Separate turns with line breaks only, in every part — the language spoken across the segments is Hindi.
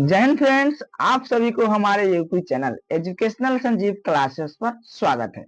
जय हिंद फ्रेंड्स, आप सभी को हमारे YouTube channel educational Sanjeev classes पर स्वागत है।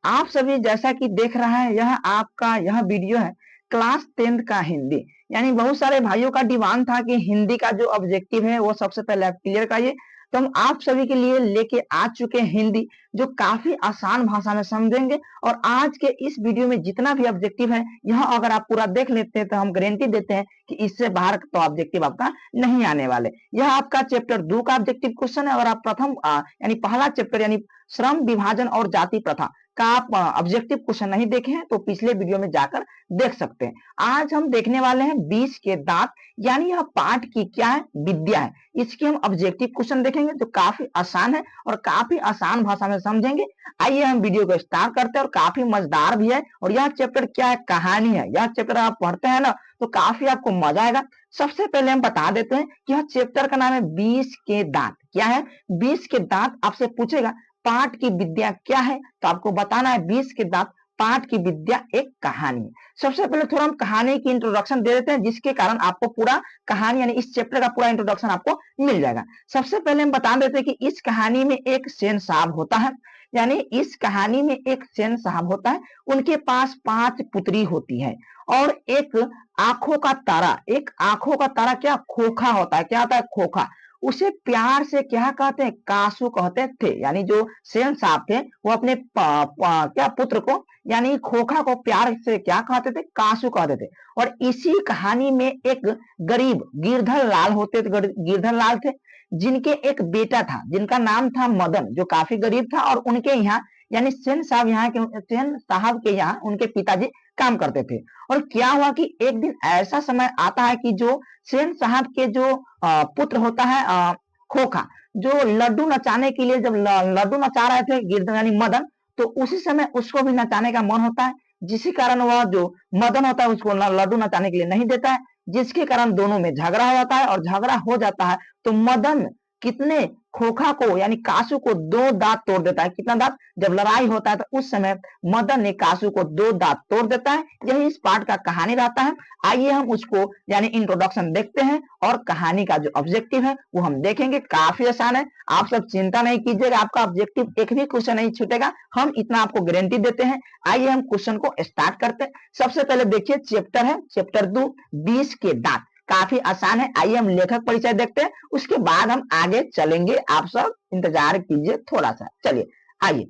आप सभी जैसा कि देख रहा है, यह आपका यह वीडियो है क्लास 10th का हिंदी। यानी बहुत सारे भाइयों का डिमांड था कि हिंदी का जो ऑब्जेक्टिव है वो सबसे पहले आप क्लियर करिए, तो हम आप सभी के लिए लेके आ चुके हैं हिंदी, जो काफी आसान भाषा में समझेंगे। और आज के इस वीडियो में जितना भी ऑब्जेक्टिव है, यह अगर आप पूरा देख लेते हैं तो हम गारंटी देते हैं कि इससे बाहर तो ऑब्जेक्टिव आपका नहीं आने वाले। यह आपका चैप्टर 2 का ऑब्जेक्टिव क्वेश्चन है और आप प्रथम यानी पहला चैप्टर यानी श्रम विभाजन और जाति प्रथा का आप ऑब्जेक्टिव क्वेश्चन नहीं देखे हैं तो पिछले वीडियो में जाकर देख सकते हैं। आज हम देखने वाले हैं 20 के दांत, यानी यह पाठ की क्या है, विद्या है। इसके हम ऑब्जेक्टिव क्वेश्चन देखेंगे जो काफी आसान है और काफी आसान भाषा में समझेंगे। आइए हम वीडियो को स्टार्ट करते हैं और काफी मजेदार भी है। और यह चैप्टर क्या है, कहानी है। यह चैप्टर आप पढ़ते हैं ना तो काफी आपको मजा आएगा। सबसे पहले हम बता देते हैं कि यह चैप्टर का नाम है 20 के दांत। क्या है 20 के दांत? आपसे पूछेगा पाठ की विद्या क्या है, तो आपको बताना है 20 के दांत पाठ की विद्या एक कहानी है। सबसे पहले थोड़ा हम कहानी की इंट्रोडक्शन दे देते हैं, जिसके कारण आपको पूरा कहानी यानी इस चैप्टर का पूरा इंट्रोडक्शन आपको मिल जाएगा। सबसे पहले हम बता देते हैं कि इस कहानी में एक सेन साहब होता है, यानी इस कहानी में एक सेन साहब होता है। उनके पास 5 पुत्री होती है और एक आंखों का तारा, एक आंखों का तारा क्या, खोखा होता है। क्या होता है? खोखा। उसे प्यार से क्या कहते हैं, कासू कहते थे। यानी जो सेन साहब थे वो अपने क्या पुत्र को यानी खोखा को प्यार से क्या कहते थे, कासू कहते थे। और इसी कहानी में एक गरीब गिरधर लाल होते थे, गिरधर लाल थे, जिनके एक बेटा था जिनका नाम था मदन, जो काफी गरीब था। और उनके यहाँ यानी सेन साहब यहाँ के, सेन साहब के यहाँ उनके पिताजी काम करते थे। और क्या हुआ कि एक दिन ऐसा समय आता है कि जो सेन साहब के जो पुत्र होता है खोखा, जो लड्डू नचाने के लिए जब लड्डू नचा रहे थे गिरधर यानी मदन, तो उसी समय उसको भी नचाने का मन होता है, जिसी कारण वह जो मदन होता है उसको लड्डू नचाने के लिए नहीं देता है, जिसके कारण दोनों में झगड़ा हो जाता है। और झगड़ा हो जाता है तो मदन कितने खोखा को यानी कासू को 2 दांत तोड़ देता है। कितना दांत? जब लड़ाई होता है तो उस समय मदन ने कासू को 2 दांत तोड़ देता है। यही इस पार्ट का कहानी रहता है। आइए हम उसको यानी इंट्रोडक्शन देखते हैं और कहानी का जो ऑब्जेक्टिव है वो हम देखेंगे। काफी आसान है, आप सब चिंता नहीं कीजिएगा, आपका ऑब्जेक्टिव एक भी क्वेश्चन नहीं छूटेगा, हम इतना आपको गारंटी देते हैं। आइए हम क्वेश्चन को स्टार्ट करते हैं। सबसे पहले देखिए चैप्टर है चैप्टर 2 20 के दांत, काफी आसान है। आइए हम लेखक परिचय देखते हैं, उसके बाद हम आगे चलेंगे। आप सब इंतजार कीजिए थोड़ा सा। चलिए आइए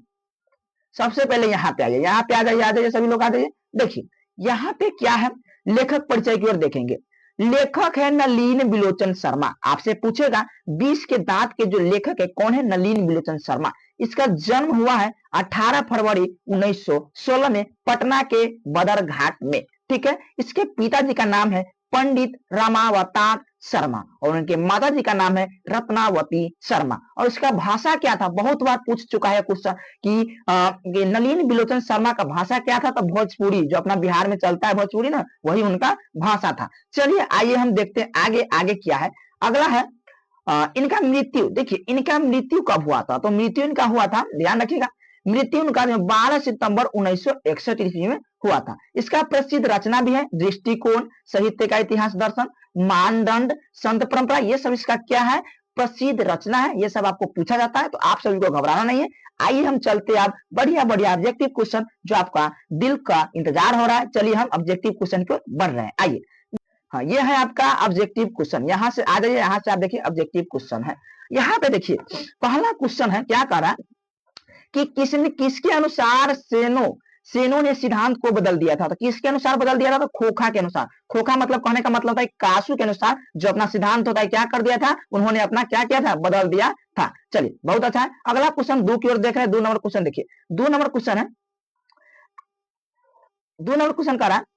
सबसे पहले यहाँ पे आइए, यहाँ पे आ जाइए, आ जाइए सभी लोग आ जाइए। देखिए यहाँ पे क्या है, लेखक परिचय की ओर देखेंगे। लेखक है नलिन बिलोचन शर्मा। आपसे पूछेगा 20 के दांत के जो लेखक है कौन है, नलिन बिलोचन शर्मा। इसका जन्म हुआ है 18 फरवरी 1916 में पटना के बदरघाट में। ठीक है। इसके पिताजी का नाम है पंडित रामावतार शर्मा और उनके माता जी का नाम है रत्नावती शर्मा। और इसका भाषा क्या था, बहुत बार पूछ चुका है क्वेश्चन कि नलिन बिलोचन शर्मा का भाषा क्या था, तो भोजपुरी, जो अपना बिहार में चलता है भोजपुरी ना, वही उनका भाषा था। चलिए आइए हम देखते हैं आगे आगे क्या है। अगला है इनका मृत्यु। देखिए इनका मृत्यु कब हुआ था, तो मृत्यु इनका हुआ था, ध्यान रखिएगा, मृत्यु उनका 12 सितंबर 1961 ईस्वी में हुआ था। इसका प्रसिद्ध रचना भी है दृष्टिकोण, साहित्य का इतिहास, दर्शन, मानदंड, संत परंपरा, ये सब इसका क्या है, प्रसिद्ध रचना है। ये सब आपको पूछा जाता है, तो आप सभी को घबराना नहीं है। आइए हम चलते हैं बढ़िया बढ़िया ऑब्जेक्टिव क्वेश्चन जो आपका दिल का इंतजार हो रहा है। चलिए हम ऑब्जेक्टिव क्वेश्चन की ओर बढ़ रहे हैं। आइए, हाँ ये है आपका ऑब्जेक्टिव क्वेश्चन। यहाँ से आ जाइए, यहाँ से आप देखिए ऑब्जेक्टिव क्वेश्चन है। यहाँ पे देखिए पहला क्वेश्चन है, क्या कह रहा है कि किसने किसके अनुसार सेनों ने सिद्धांत को बदल दिया था। तो किसके अनुसार बदल दिया था, तो खोखा के अनुसार। खोखा मतलब कहने का मतलब था कासू के अनुसार जो अपना सिद्धांत होता है क्या कर दिया था, उन्होंने अपना क्या किया था, बदल दिया था। चलिए बहुत अच्छा है। अगला क्वेश्चन 2 की ओर देख रहे हैं। 2 नंबर क्वेश्चन देखिए, 2 नंबर क्वेश्चन है, 2 नंबर क्वेश्चन कह रहा है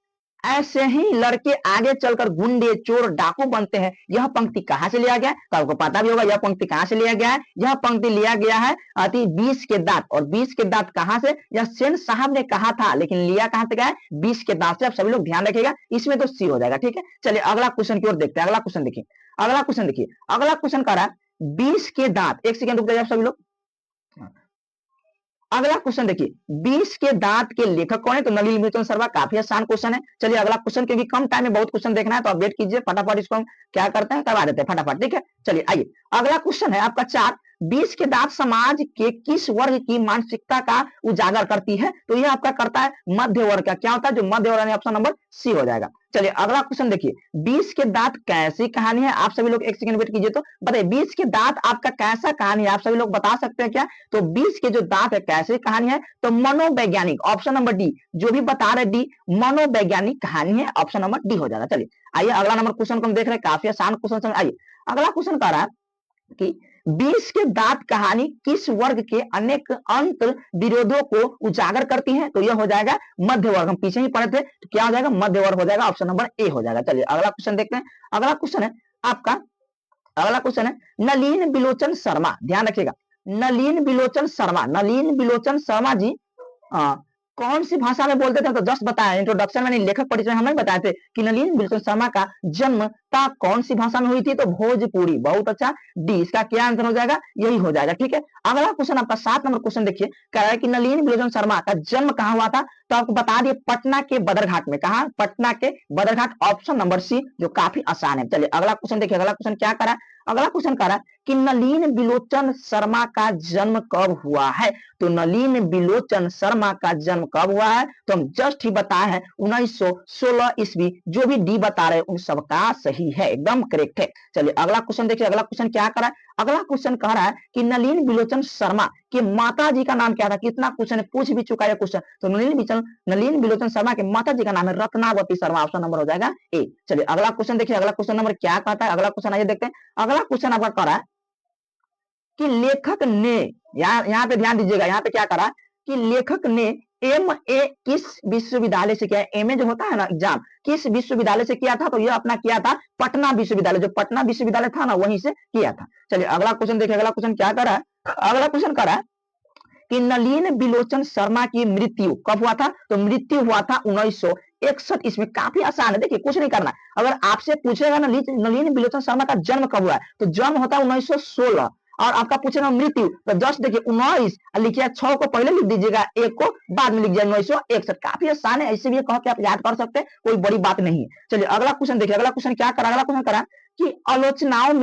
ऐसे ही लड़के आगे चलकर गुंडे, चोर, डाकू बनते हैं। यह पंक्ति कहां से लिया गया है, तो आपको पता भी होगा यह पंक्ति कहां से लिया गया है। यह पंक्ति लिया गया है अति 20 के दांत। और 20 के दांत कहां से, यह सेन साहब ने कहा था, लेकिन लिया कहां से गया है, 20 के दांत से। आप सभी लोग ध्यान रखिएगा, इसमें तो सी हो जाएगा। ठीक है। चलिए अगला क्वेश्चन की ओर देखते हैं। अगला क्वेश्चन देखिए, अगला क्वेश्चन देखिए, अगला क्वेश्चन कह रहा है 20 के दांत। एक सेकंड रुक जाइए आप सभी लोग। अगला क्वेश्चन देखिए, 20 के दांत के लेखक कौन है? तो नलिनी मित्तल शर्मा। काफी आसान क्वेश्चन है। चलिए अगला क्वेश्चन के भी कम टाइम में बहुत क्वेश्चन देखना है तो अपडेट कीजिए फटाफट, इसको हम क्या करते हैं करवा देते हैं फटाफट, ठीक है। चलिए आइए, अगला क्वेश्चन है आपका 4, 20 के दांत समाज के किस वर्ग की मानसिकता का उजागर करती है? तो यह आपका करता है मध्य वर्ग का। क्या होता है? जो मध्य वर्ग है, ऑप्शन नंबर सी हो जाएगा। चलिए अगला क्वेश्चन देखिए, 20 के दांत कैसी कहानी है? आप सभी लोग एक सेकंड वेट कीजिए। तो बताइए 20 के दांत आपका कैसा कहानी है? आप सभी लोग बता सकते हैं क्या? तो 20 के जो दांत है कैसी कहानी है? तो मनोवैज्ञानिक, ऑप्शन नंबर डी। जो भी बता रहे डी, मनोवैज्ञानिक कहानी है, ऑप्शन नंबर डी हो जाएगा। चलिए आइए अगला नंबर क्वेश्चन को हम देख रहे हैं, काफी आसान क्वेश्चन। आइए अगला क्वेश्चन कह रहा है कि 20 के दांत कहानी किस वर्ग के अनेक अंत विरोधों को उजागर करती है? तो यह हो जाएगा मध्य वर्ग। हम पीछे ही पढ़े थे, तो क्या हो जाएगा? मध्य वर्ग हो जाएगा, ऑप्शन नंबर ए हो जाएगा। चलिए अगला क्वेश्चन देखते हैं। अगला क्वेश्चन है आपका, अगला क्वेश्चन है नलिन बिलोचन शर्मा। ध्यान रखिएगा, नलिन बिलोचन शर्मा, नलिन बिलोचन शर्मा जी कौन सी भाषा में बोलते थे? तो जस्ट बताया इंट्रोडक्शन में, लेखक परिचय हम नहीं बताए थे कि नलिन बिलोचन शर्मा का जन्म ता कौन सी भाषा में हुई थी? तो भोजपुरी। बहुत अच्छा, डी इसका क्या आंसर हो जाएगा? यही हो जाएगा, ठीक है। अगला क्वेश्चन आपका 7 नंबर क्वेश्चन देखिए, कह रहा है कि नलिन बिलोचन शर्मा का जन्म कहाँ हुआ था? तो आपको बता दिए पटना के बदरघाट में। कहा? पटना के बदरघाट, ऑप्शन नंबर सी, जो काफी आसान है। चलिए अगला क्वेश्चन देखिए, अगला क्वेश्चन क्या करा? अगला क्वेश्चन कह रहा है कि नलिन बिलोचन शर्मा का जन्म कब हुआ है? तो नलिन बिलोचन शर्मा का जन्म कब हुआ है? तो हम जस्ट ही बताए हैं 1916 ईस्वी। जो भी डी बता रहे हैं उन सबका सही है, एकदम करेक्ट है। चलिए अगला क्वेश्चन देखिए, अगला क्वेश्चन क्या कर रहा है? अगला क्वेश्चन कह रहा है कि नलिन बिलोचन शर्मा के माता जी का नाम क्या था? कितना क्वेश्चन है, पूछ भी चुका है क्वेश्चन। तो नलिन बिलोचन शर्मा के माता जी का नाम है रत्नावती शर्मा, ऑप्शन नंबर हो जाएगा ए। चलिए अगला क्वेश्चन देखिए, अगला क्वेश्चन नंबर क्या कहता है? अगला क्वेश्चन आइए देखते हैं। अगला क्वेश्चन आपका कह रहा है कि लेखक ने, यहाँ पे ध्यान दीजिएगा, यहाँ पे क्या करा कि लेखक ने MA किस विश्वविद्यालय से किया है? MA जो होता है ना एग्जाम, किस विश्वविद्यालय से किया था? तो यह अपना किया था पटना विश्वविद्यालय, जो पटना विश्वविद्यालय था ना वहीं से किया था। चलिए अगला क्वेश्चन देखिए, अगला क्वेश्चन क्या कर रहा है? अगला क्वेश्चन कर रहा है कि नलिन बिलोचन शर्मा की मृत्यु कब हुआ था? तो मृत्यु हुआ था 1961 इसमें। काफी आसान है, देखिए कुछ नहीं करना। अगर आपसे पूछेगा ना नलिन बिलोचन शर्मा का जन्म कब हुआ है, तो जन्म होता है 1916। और आपका पूछेगा मृत्यु, तो जस्ट देखिए 19 लिखिए, 6 को पहले लिख दीजिएगा, 1 को बाद में लिख दिया 1961। काफी आसान है, ऐसे भी कह के आप याद कर सकते हैं, कोई बड़ी बात नहीं है। चलिए अगला क्वेश्चन देखिए, अगला क्वेश्चन क्या करा? अगला क्वेश्चन करा कि आलोचनाओं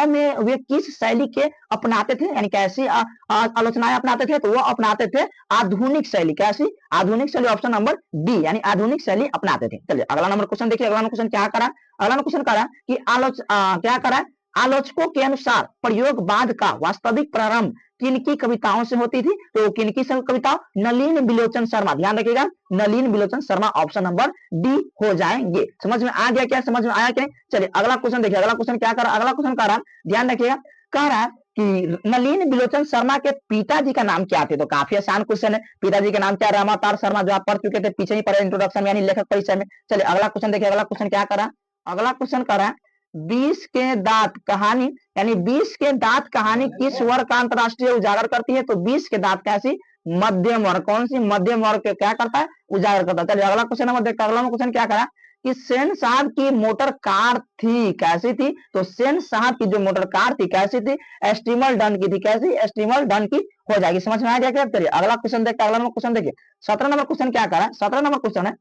में वे किस शैली के अपनाते थे? यानी कैसी आलोचनाएं अपनाते थे? तो वो अपनाते थे आधुनिक शैली। कैसी? आधुनिक शैली, ऑप्शन नंबर डी, यानी आधुनिक शैली अपनाते थे। चलिए अगला नंबर क्वेश्चन देखिए, अगला क्वेश्चन क्या करा? अगला क्वेश्चन करा कि क्या करा? आलोचकों के अनुसार प्रयोगवाद का वास्तविक प्रारंभ किनकी कविताओं से होती थी? तो किनकी कविताओं? नलिन बिलोचन शर्मा। ध्यान रखिएगा, नलिन बिलोचन शर्मा, ऑप्शन नंबर डी हो जाएंगे। समझ में आ गया क्या? समझ में आया क्या? चलिए अगला क्वेश्चन देखिए, अगला क्वेश्चन क्या कर रहा है? अगला क्वेश्चन कह रहा है, ध्यान रखिएगा, कह रहा है कि नलिन बिलोचन शर्मा के पिताजी का नाम क्या थे? तो काफी आसान क्वेश्चन है, पिताजी का नाम क्या? रामावतार शर्मा, जो आप पढ़ चुके थे, पीछे ही पढ़े इंट्रोडक्शन में, यानी लेखक परिचय में। चलिए अगला क्वेश्चन देखिए, अगला क्वेश्चन क्या करा? अगला क्वेश्चन कह रहा है 20 के दांत कहानी, यानी 20 के दांत कहानी किस वर्ग का अंतरराष्ट्रीय उजागर करती है? तो 20 के दांत कैसी? मध्यम वर्ग। कौन सी? मध्यम वर्ग के क्या करता है? उजागर करता है। चलिए अगला क्वेश्चन नंबर देखते हैं। अगला क्वेश्चन क्या करा कि सेन साहब की मोटर कार थी, कैसी थी? तो सेन साहब की जो मोटर कार थी कैसी थी? स्टीमर डन की थी। कैसी? स्टीमर डन की हो जाएगी। समझ में आ गया क्या? चलिए अगला क्वेश्चन देखते हैं। अगला नंबर क्वेश्चन देखिए, 17 नंबर क्वेश्चन क्या करा? 17 नंबर क्वेश्चन है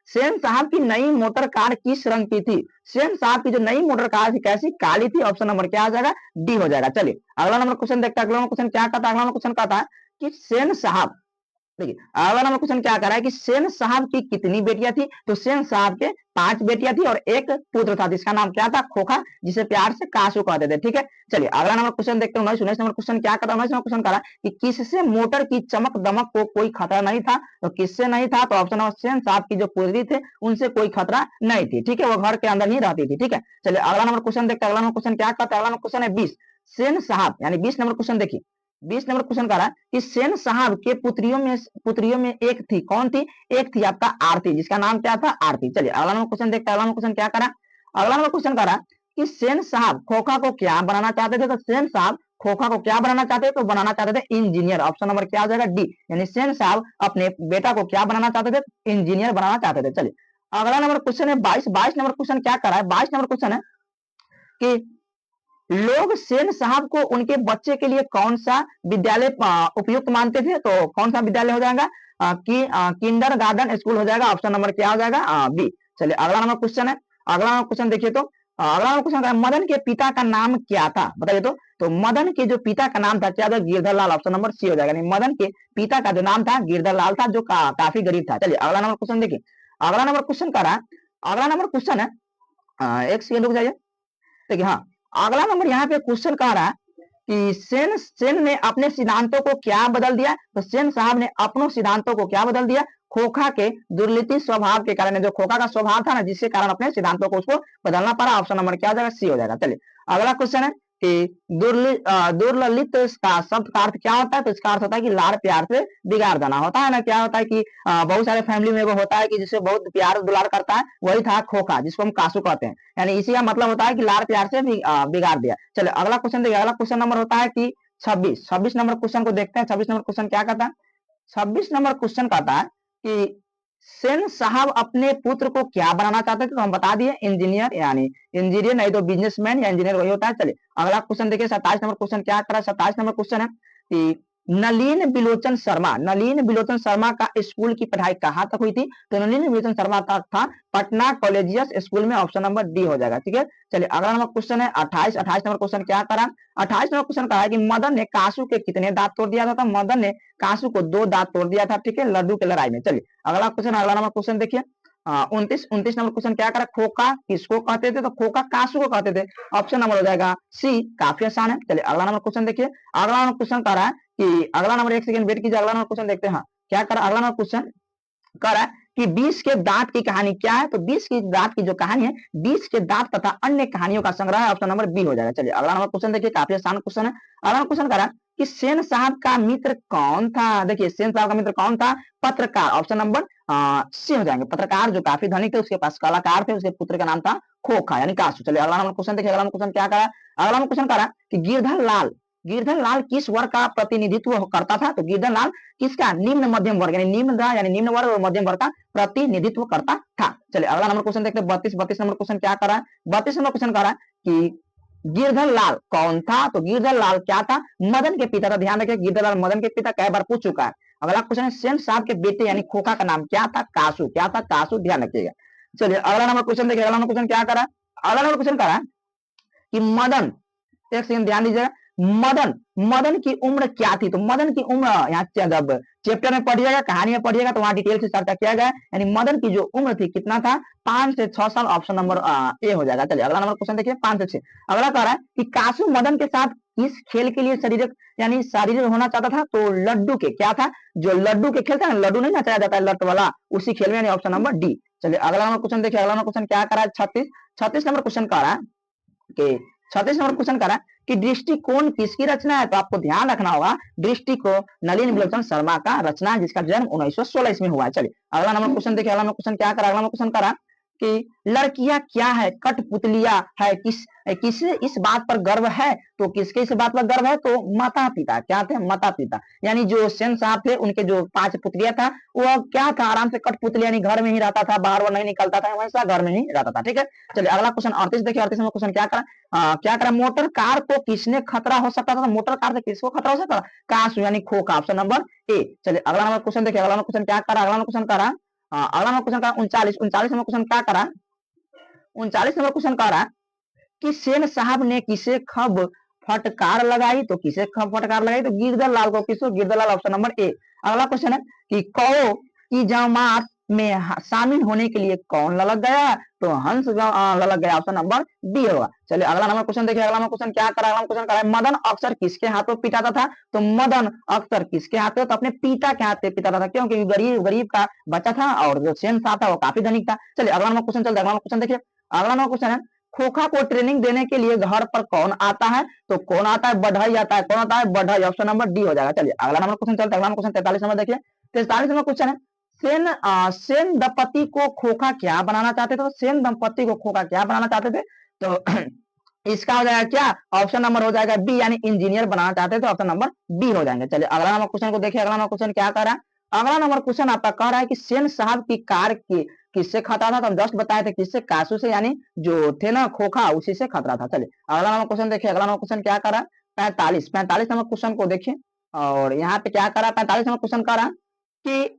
सेन साहब की नई मोटर कार किस रंग की थी? सेन साहब की जो नई मोटर कार थी कैसी? काली थी। ऑप्शन नंबर क्या आ जाएगा? डी हो जाएगा। चलिए अगला नंबर क्वेश्चन देखते हैं। अगला क्वेश्चन क्या कहता है? अगला क्वेश्चन कहता है कि सेन साहब, देखिए अगला नंबर क्वेश्चन क्या कर रहा है कि सेन साहब की कितनी बेटियां थी? तो सेन साहब के 5 बेटियां थी और एक पुत्र था, जिसका नाम क्या था? खोखा, जिसे प्यार से कासू कहते थे। ठीक है, चलिए अगला नंबर क्वेश्चन देखते हैं। 19 नंबर क्वेश्चन क्या करता है? 19 नंबर क्वेश्चन कर रहा है कि किससे मोटर की चमक दमक को कोई खतरा नहीं था? तो किससे नहीं था? तो ऑप्शन नंबर सेन साहब की जो पुत्री थे उनसे कोई खतरा नहीं थी। ठीक है, वो घर के अंदर ही रहती थी। ठीक है, चलिए अगला नंबर क्वेश्चन देखते हैं। अगला नंबर क्वेश्चन क्या करता है? अगला नंबर क्वेश्चन है 20 सेन साहब, यानी 20 नंबर क्वेश्चन देखिए, 20 नंबर क्वेश्चन कह रहा है कि सेन साहब के पुत्रियों में एक थी, कौन थी? एक थी आपका आरती, जिसका नाम क्या था? आरती। चलिए अगला नंबर क्वेश्चन देखते हैं। अगला नंबर क्वेश्चन क्या करा? अगला नंबर क्वेश्चन करा कि सेन साहब खोखा को क्या बनाना चाहते थे? तो सेन साहब खोखा को क्या बनाना चाहते थे? तो बनाना चाहते थे इंजीनियर। ऑप्शन नंबर क्या आ जाएगा? डी, यानी सेन साहब अपने बेटा को क्या बनाना चाहते थे? इंजीनियर बनाना चाहते थे। चलिए अगला नंबर क्वेश्चन है 22 नंबर क्वेश्चन क्या करा है? 22 नंबर क्वेश्चन है कि लोग सेन साहब को उनके बच्चे के लिए कौन सा विद्यालय उपयुक्त मानते थे? तो कौन सा विद्यालय हो जाएगा? किंडर गार्डन स्कूल हो जाएगा। ऑप्शन नंबर क्या हो जाएगा? बी। चलिए अगला नंबर क्वेश्चन है। अगला नंबर क्वेश्चन देखिए तो अगला नंबर क्वेश्चन मदन के पिता का नाम क्या था? बताइए तो मदन के जो पिता का नाम था क्या था? Girdhar Lal. Option number C हो जाएगा। नहीं, मदन के पिता का जो नाम था गिरधर लाल था, जो काफी गरीब था। चलिए अगला नंबर क्वेश्चन देखिए। अगला नंबर क्वेश्चन का रहा, अगला नंबर क्वेश्चन है, एक सेकंड रुक जाइए। देखिए हाँ, अगला नंबर यहाँ पे क्वेश्चन कह रहा है कि सेन सेन ने अपने सिद्धांतों को क्या बदल दिया? तो सेन साहब ने अपने सिद्धांतों को क्या बदल दिया? खोखा के दुर्नीति स्वभाव के कारण, जो खोखा का स्वभाव था ना, जिसके कारण अपने सिद्धांतों को उसको बदलना पड़ा। ऑप्शन नंबर क्या हो जाएगा? सी हो जाएगा। चलिए अगला क्वेश्चन है कि दुर्ललित का शब्द का अर्थ क्या होता है? तो इसका अर्थ होता है कि लाड़ प्यार से बिगाड़ देना होता है ना। क्या होता है कि बहुत सारे फैमिली में वो होता है कि जिसे बहुत प्यार दुलार करता है, वही था खोखा, जिसको हम कासू कहते हैं। यानी इसी का मतलब होता है कि लाड़ प्यार से बिगाड़ दिया। चलो अगला क्वेश्चन देखिए। अगला क्वेश्चन नंबर होता है कि 26 नंबर क्वेश्चन को देखते हैं। 26 नंबर क्वेश्चन क्या कहता है? 26 नंबर क्वेश्चन कहता है कि सेन साहब अपने पुत्र को क्या बनाना चाहते थे? तो हम बता दिए इंजीनियर, यानी इंजीनियर नहीं तो बिजनेसमैन या इंजीनियर वही होता है। चलिए अगला क्वेश्चन देखिए। 27 नंबर क्वेश्चन क्या कर रहा है? 27 नंबर क्वेश्चन है कि नलिन बिलोचन शर्मा, नलिन बिलोचन शर्मा का स्कूल की पढ़ाई कहाँ तक हुई थी? तो नलिन बिलोचन शर्मा तक था पटना कॉलेजियस स्कूल में। ऑप्शन नंबर डी हो जाएगा। ठीक है, चलिए अगला नंबर क्वेश्चन है 28। 28 नंबर क्वेश्चन क्या करा? 28 नंबर क्वेश्चन कहा है कि मदन ने कासू के कितने दांत तोड़ दिया था? तो मदन ने कासू को 2 दांत तोड़ दिया था। ठीक है, लड्डू की लड़ाई में। चलिए अगला क्वेश्चन, अगला नंबर क्वेश्चन देखिए। 29 नंबर क्वेश्चन क्या करा? खोखा किसको कहते थे? तो खोखा कासू को कहते थे। ऑप्शन नंबर हो जाएगा सी। काफी आसान है। चलिए अगला नंबर क्वेश्चन देखिए। अगला नंबर क्वेश्चन कह रहा है कि अगला नंबर, एक सेकंड वेट कीजिए, अगला नंबर क्वेश्चन देखते हैं। हाँ, क्या करा? अगला नंबर क्वेश्चन कह रहा है कि 20 के दांत की कहानी क्या है? तो 20 के दांत की जो कहानी है, 20 के दांत तथा अन्य कहानियों का संग्रह है। ऑप्शन नंबर बी हो जाएगा। चलिए अगला नंबर क्वेश्चन देखिए, काफी आसान क्वेश्चन है। अगला क्वेश्चन कह रहा है कि सेन साहब का मित्र कौन था? देखिए सेन साहब का मित्र कौन था? पत्रकार। ऑप्शन नंबर सी हो जाएंगे। पत्रकार जो काफी धनिक थे, उसके पास कलाकार थे, उसके पुत्र का नाम था खोखा यानी कासू। चलिए अगला नंबर क्वेश्चन देखिए। अगला नंबर क्वेश्चन क्या करा? अगला नंबर क्वेश्चन करा कि गिरधर लाल किस वर्ग का प्रतिनिधित्व करता था? तो गिरधर लाल किसका? निम्न मध्यम वर्ग, यानी निम्न वर्ग और मध्यम वर्ग का प्रतिनिधित्व करता था। चलिए अगला नंबर क्वेश्चन देखते हैं। 32 नंबर क्वेश्चन क्या करा है? 32 नंबर क्वेश्चन करा कि गिरधर लाल कौन था? तो गिरधर लाल क्या था? मदन के पिता था। ध्यान रखिए, गिरधर लाल मदन के पिता कई बार पूछ चुका है। अगला क्वेश्चन है सेन साहब के बेटे यानी खोखा का नाम क्या था? कासू। क्या था? कासू। ध्यान रखिएगा। चलिए अगला नंबर क्वेश्चन देखिए। अगला नंबर क्वेश्चन क्या करा? अगला नंबर क्वेश्चन करा कि मदन, एक सेकंड ध्यान दीजिएगा, मदन मदन की उम्र क्या थी? तो मदन की उम्र यहाँ जब चैप्टर में पढ़िएगा, कहानी में पढ़िएगा, तो वहां डिटेल से चर्चा किया गया। यानी मदन की जो उम्र थी कितना था? 5 से 6 साल। ऑप्शन नंबर ए हो जाएगा। चलिए अगला नंबर क्वेश्चन देखिए, 5 से 6। अगला कह रहा है कि कासू मदन के साथ किस खेल के लिए शारीरिक यानी शारीरिक होना चाहता था? तो लड्डू के, क्या था? जो लड्डू के खेल था ना, लड्डू नहीं नचाया जाता है लट वाला, उसी खेल में, यानी ऑप्शन नंबर डी। चलिए अगला नंबर क्वेश्चन देखिए। अगला नंबर क्वेश्चन क्या करा है? 36 नंबर क्वेश्चन कह रहा है कि 36 नंबर क्वेश्चन करा कि दृष्टिकोण किसकी रचना है? तो आपको ध्यान रखना होगा, दृष्टिकोण नलिन विलोचन शर्मा का रचना है, जिसका जन्म 1916 में हुआ है। चलिए अगला नंबर क्वेश्चन देखिए। अगला नंबर क्वेश्चन क्या करा? अगला नंबर क्वेश्चन करा कि लड़कियां क्या है? कठपुतलियां है। किसे इस बात पर गर्व है? तो किसके इस बात पर गर्व है? तो माता पिता। क्या थे? माता पिता। यानी जो सेन साहब थे, उनके जो 5 पुतलियां था, वो क्या था? आराम से कठपुतली, यानी घर में ही रहता था, बाहर वो नहीं निकलता था, हमेशा घर में ही रहता था। ठीक है, चलिए अगला क्वेश्चन 38 देखिए। 38 नंबर क्वेश्चन क्या करा? क्या करा? मोटर कार को किसने खतरा हो सकता था? तो मोटर कार से किसको खतरा हो सकता था? कासू यानी खोखा। ऑप्शन नंबर ए। चलिए अगला नंबर क्वेश्चन देखिए। अगला नंबर क्वेश्चन क्या करा? अगला नंबर क्वेश्चन करा, अगला नंबर क्वेश्चन करा 39 नंबर क्वेश्चन क्या करा? 39 नंबर क्वेश्चन कह रहा है कि सेन साहब ने किसे खब फटकार लगाई? तो किसे खब फटकार लगाई? तो गिरधर लाल को। किसको? Girdhar Lal. Option number A. अगला क्वेश्चन है कि कौ की जमात में शामिल होने के लिए कौन ललक गया? तो हंस ललक गया। ऑप्शन नंबर डी होगा। चलिए अगला नंबर क्वेश्चन देखिए। अगला नंबर क्वेश्चन क्या करा? अगला क्वेश्चन करा मदन अक्सर किसके हाथों पिटाता था? तो मदन अक्सर किसके हाथ? तो अपने पिता के हाथ पे पिटाता था। क्यों? क्योंकि गरीब गरीब का बच्चा था, और जो सेन साहब था वो काफी धनिक था। चलिए अगला नंबर क्वेश्चन चलता है। अगला क्वेश्चन देखिए। अगला नंबर क्वेश्चन है खोखा को ट्रेनिंग देने के लिए घर पर कौन आता है? तो कौन आता है? बढ़ई आता है। कौन आता है? बढ़ई। ऑप्शन नंबर डी हो जाएगा। चलिए अगला नंबर क्वेश्चन चलता है। अगला क्वेश्चन 43 नंबर देखिए। 43 नंबर क्वेश्चन है सेन दंपति को खोखा क्या बनाना चाहते थे? तो सेन दंपति को खोखा क्या बनाना चाहते थे? तो इसका हो जाएगा क्या? ऑप्शन नंबर हो जाएगा बी, यानी इंजीनियर बनाना चाहते थे। ऑप्शन नंबर बी हो जाएंगे। चलिए अगला नंबर क्वेश्चन को देखिए। अगला नंबर क्वेश्चन क्या कर रहा है? अगला नंबर क्वेश्चन आपका कह रहा है कि सेन साहब की कार की किससे खतरा था, तो हम जस्ट बताए थे किससे, कासू से, यानी जो थे ना खोखा उसी से खतरा था। चलिए अगला नंबर क्वेश्चन देखिए, अगला नंबर क्वेश्चन क्या करा, 45 नंबर क्वेश्चन को देखिए। और यहाँ पे क्या करा, 45 नंबर क्वेश्चन करा कि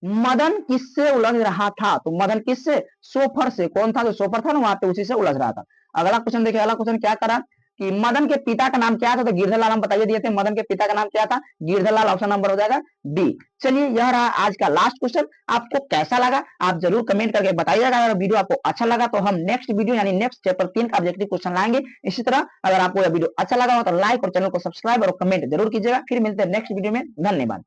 मदन किससे उलझ रहा था, तो मदन किससे, सोफर से, कौन था जो सोफर था ना वहां पे उसी से उलझ रहा था। अगला क्वेश्चन देखिए, अगला क्वेश्चन क्या करा कि मदन के पिता का नाम क्या था, तो गिरधर लाल हम बताइए दिए थे, मदन के पिता का नाम क्या था, गिरधर लाल, ऑप्शन नंबर हो जाएगा डी। चलिए यह रहा आज का लास्ट क्वेश्चन, आपको कैसा लगा आप जरूर कमेंट करके बताइएगा। अगर वीडियो आपको अच्छा लगा तो हम नेक्स्ट वीडियो यानी नेक्स्ट चैप्टर 3 का ऑब्जेक्टिव क्वेश्चन लाएंगे। इसी तरह अगर आपको यह वीडियो अच्छा लगा हो तो लाइक और चैनल को सब्सक्राइब और कमेंट जरूर कीजिएगा। फिर मिलते हैं नेक्स्ट वीडियो में, धन्यवाद।